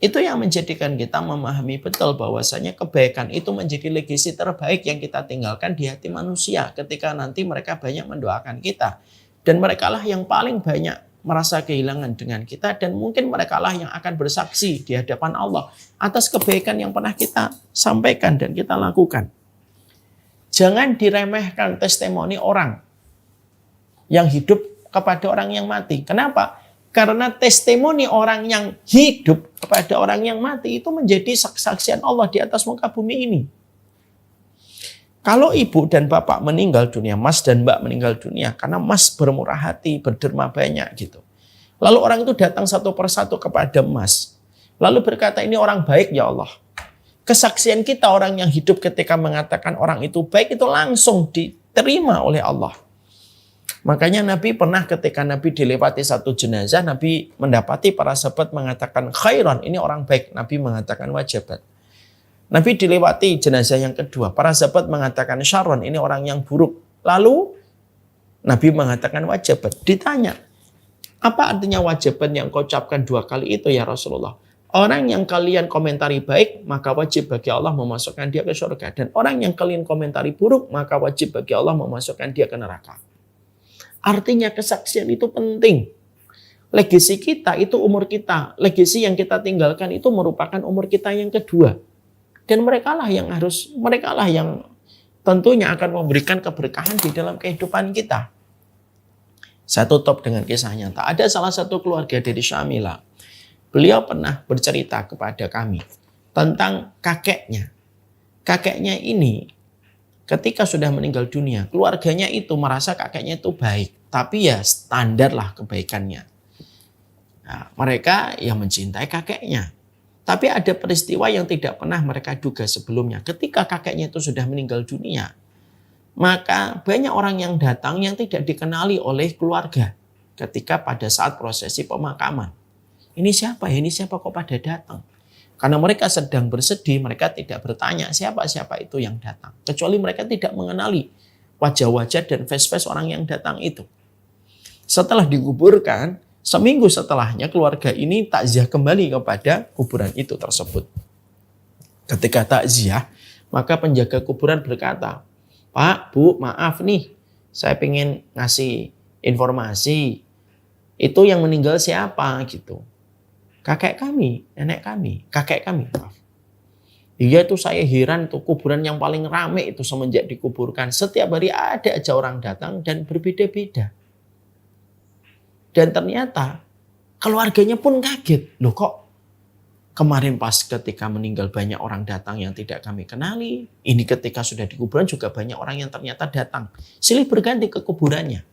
Itu yang menjadikan kita memahami betul bahwasanya kebaikan itu menjadi legasi terbaik yang kita tinggalkan di hati manusia ketika nanti mereka banyak mendoakan kita. Dan merekalah yang paling banyak merasa kehilangan dengan kita dan mungkin merekalah yang akan bersaksi di hadapan Allah atas kebaikan yang pernah kita sampaikan dan kita lakukan. Jangan diremehkan testimoni orang yang hidup kepada orang yang mati. Kenapa? Karena testimoni orang yang hidup kepada orang yang mati itu menjadi saksian Allah di atas muka bumi ini. Kalau ibu dan bapak meninggal dunia, mas dan mbak meninggal dunia, karena mas bermurah hati, berderma banyak gitu. Lalu orang itu datang satu persatu kepada mas. lalu berkata ini orang baik ya Allah. Kesaksian kita orang yang hidup ketika mengatakan orang itu baik itu langsung diterima oleh Allah. Makanya Nabi pernah ketika Nabi dilewati satu jenazah, Nabi mendapati para sahabat mengatakan khairan, ini orang baik. Nabi mengatakan wajabat. Nabi dilewati jenazah yang kedua, para sahabat mengatakan syarron, ini orang yang buruk. Lalu Nabi mengatakan wajabat. Ditanya, apa artinya wajabat yang kau ucapkan 2 kali itu ya Rasulullah? Orang yang kalian komentari baik, maka wajib bagi Allah memasukkan dia ke surga. Dan orang yang kalian komentari buruk, maka wajib bagi Allah memasukkan dia ke neraka. Artinya kesaksian itu penting. Legasi kita itu umur kita. Legasi yang kita tinggalkan itu merupakan umur kita yang kedua. Dan merekalah yang tentunya akan memberikan keberkahan di dalam kehidupan kita. Saya tutup dengan kisah nyata. Ada salah satu keluarga dari Syamila. Beliau pernah bercerita kepada kami tentang kakeknya. Kakeknya ini ketika sudah meninggal dunia, keluarganya itu merasa kakeknya itu baik. Tapi ya standar lah kebaikannya. Nah, mereka yang mencintai kakeknya. Tapi ada peristiwa yang tidak pernah mereka duga sebelumnya. Ketika kakeknya itu sudah meninggal dunia, maka banyak orang yang datang yang tidak dikenali oleh keluarga. Ketika pada saat prosesi pemakaman. Ini siapa ya? Ini siapa kok pada datang? Karena mereka sedang bersedih, mereka tidak bertanya siapa-siapa itu yang datang. Kecuali mereka tidak mengenali wajah-wajah dan face-face orang yang datang itu. Setelah dikuburkan, seminggu setelahnya keluarga ini takziah kembali kepada kuburan itu tersebut. Ketika takziah, maka penjaga kuburan berkata, Pak, Bu, maaf nih, saya pengen ngasih informasi. Itu yang meninggal siapa gitu. Kakek kami, nenek kami, kakek kami. Maaf. Iya itu saya heran tuh kuburan yang paling rame itu semenjak dikuburkan. Setiap hari ada aja orang datang dan berbeda-beda. Dan ternyata keluarganya pun kaget. Loh kok kemarin pas ketika meninggal banyak orang datang yang tidak kami kenali. Ini ketika sudah di kuburan juga banyak orang yang ternyata datang. Silih berganti ke kuburannya.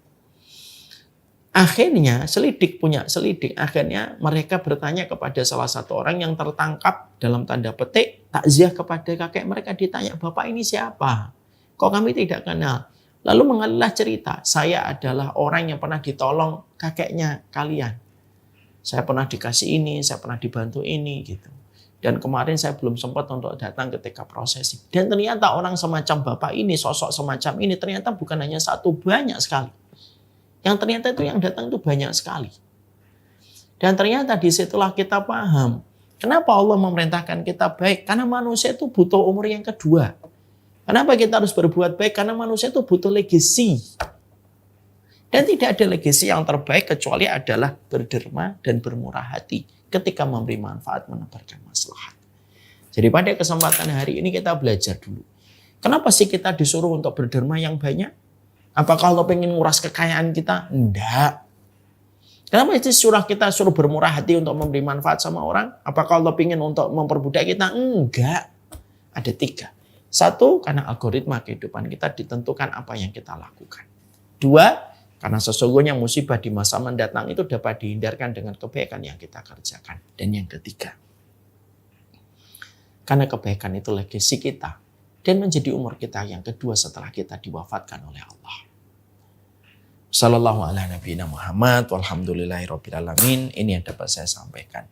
Akhirnya akhirnya mereka bertanya kepada salah satu orang yang tertangkap dalam tanda petik takziah kepada kakek mereka. Ditanya, Bapak ini siapa? Kok kami tidak kenal? Lalu mengalirlah cerita, saya adalah orang yang pernah ditolong kakeknya kalian. Saya pernah dikasih ini, saya pernah dibantu ini gitu. Dan kemarin saya belum sempat untuk datang ketika prosesi. Dan ternyata orang semacam Bapak ini, sosok semacam ini ternyata bukan hanya satu, banyak sekali. Yang ternyata itu yang datang itu banyak sekali. Dan ternyata disitulah kita paham. Kenapa Allah memerintahkan kita baik? Karena manusia itu butuh umur yang kedua. Kenapa kita harus berbuat baik? Karena manusia itu butuh legasi. Dan tidak ada legasi yang terbaik kecuali adalah berderma dan bermurah hati. Ketika memberi manfaat, menebarkan maslahat. Jadi pada kesempatan hari ini kita belajar dulu. Kenapa sih kita disuruh untuk berderma yang banyak? Apakah Allah pengen nguras kekayaan kita? Enggak. Kenapa itu kita suruh bermurah hati untuk memberi manfaat sama orang? Apakah Allah pengen untuk memperbudak kita? Enggak. Ada 3. 1, karena algoritma kehidupan kita ditentukan apa yang kita lakukan. 2, karena sesungguhnya musibah di masa mendatang itu dapat dihindarkan dengan kebaikan yang kita kerjakan. Dan yang ketiga, karena kebaikan itu legasi kita dan menjadi umur kita yang kedua setelah kita diwafatkan oleh Allah. Sallallahu ala nabiyina Muhammad walhamdulillahirabbil alamin. Ini yang dapat saya sampaikan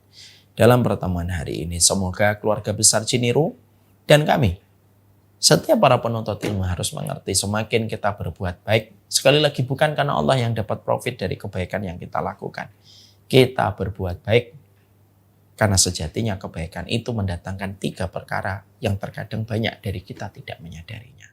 dalam pertemuan hari ini. Semoga keluarga besar Ciniru dan kami, setiap para penuntut ilmu harus mengerti semakin kita berbuat baik, sekali lagi bukan karena Allah yang dapat profit dari kebaikan yang kita lakukan. Kita berbuat baik karena sejatinya kebaikan itu mendatangkan 3 perkara yang terkadang banyak dari kita tidak menyadarinya.